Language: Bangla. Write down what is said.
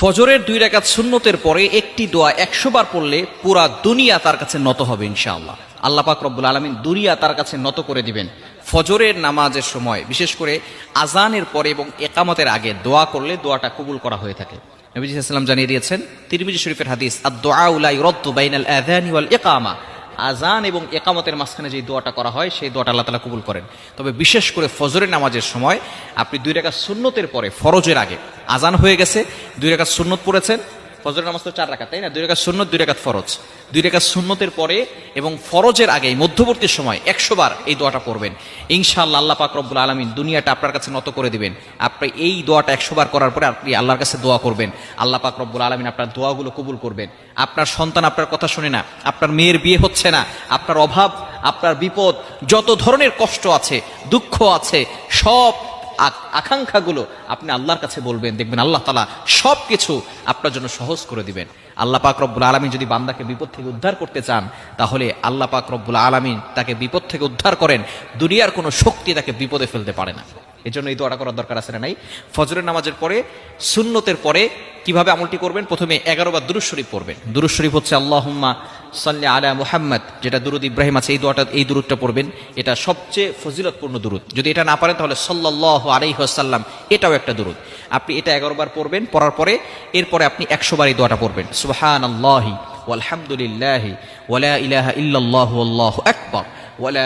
ফজরের 2 রাকাত সুন্নতের পরে একটি দোয়া 100 বার পড়লে পুরা দুনিয়া তার কাছে নত হবে ইনশাআল্লাহ। আল্লাহ পাক রব্বুল আলামিন দুনিয়া তার কাছে নত করে দিবেন। ফজরের নামাজের সময় বিশেষ করে আজানের পরে এবং ইকামতের আগে দোয়া করলে দোয়াটা কবুল করা হয়ে থাকে। নবী সাল্লাল্লাহু আলাইহি ওয়াসাল্লাম জানিয়ে দিয়েছেন, তিরমিজি শরীফের হাদিস, আদ-দুআউ লা ইউরাদ্দু বাইনাল আযানি ওয়াল ইকামা। আজান এবং ইকামতের মাঝখানে যে দোয়াটা করা হয় সেই দোয়াটা আল্লাহ তাআলা কবুল করেন। তবে বিশেষ করে ফজরের নামাজের সময় আপনি 2 রাকাত সুন্নতের পরে, ফরজের আগে আজান হয়ে গেছে, 2 রাকাত সুন্নত পড়েছেন। ফজরের নামাজ তো 4 রাকাত, তাই না? 2 রাকাত সুন্নত, 2 রাকাত ফরজ। 2 রাকাত সুন্নতের পরে এবং ফরজের আগে মধ্যবর্তী সময় 100 বার এই দোয়াটা পড়বেন। ইনশাআল্লাহ আল্লাহ পাক রব্বুল আলামিন দুনিয়াটা আপনার কাছে নত করে দিবেন। আপনি এই দোয়াটা 100 বার করার পরে আপনি আল্লাহর কাছে দোয়া করবেন, আল্লাহ পাক রব্বুল আলামিন আপনার দোয়াগুলো কবুল করবেন। আপনার সন্তান আপনার কথা শুনে না, আপনার মেয়ের বিয়ে হচ্ছে না, আপনার অভাব, আপনার বিপদ, যত ধরনের কষ্ট আছে, দুঃখ আছে, সব আকাঙ্ক্ষাগুলো আপনি আল্লাহর কাছে বলবেন, দেখবেন আল্লাহ তাআলা সব কিছু আপনার জন্য সহজ করে দিবেন। আল্লাহ পাক রব্বুল আলামিন যদি বান্দাকে বিপদ থেকে উদ্ধার করতে চান, তাহলে আল্লাহ পাক রব্বুল আলামিন তাকে বিপদ থেকে উদ্ধার করেন। দুনিয়ার কোনো শক্তি তাকে বিপদে ফেলতে পারে না। এজন্য এই দোয়াটা করার দরকার আছে না নাই? ফজরের নামাজের পরে, সুন্নতের পরে কিভাবে আমলটি করবেন? প্রথমে 11 বার দুরূদ শরীফ পড়বেন। দুরূদ শরীফ হচ্ছে আল্লাহুম্মা সাল্লি আলা মুহাম্মদ, যেটা দুরূদ ইব্রাহিম আছে, এই দোয়াটা, এই দুরূদটা পড়বেন। এটা সবচেয়ে ফজিলতপূর্ণ দুরূদ। যদি এটা না পারেন তাহলে সাল্লাল্লাহু আলাইহি ওয়াসাল্লাম, এটাও একটা দুরূদ। আপনি এটা 11 বার পড়বেন। পড়ার পরে এরপরে আপনি 100 বার এই দোয়াটা পড়বেন, সুবহানাল্লাহি ওয়ালহামদুলিল্লাহি ওয়ালা ইলাহা ইল্লাল্লাহু আল্লাহু আকবার ওয়ালা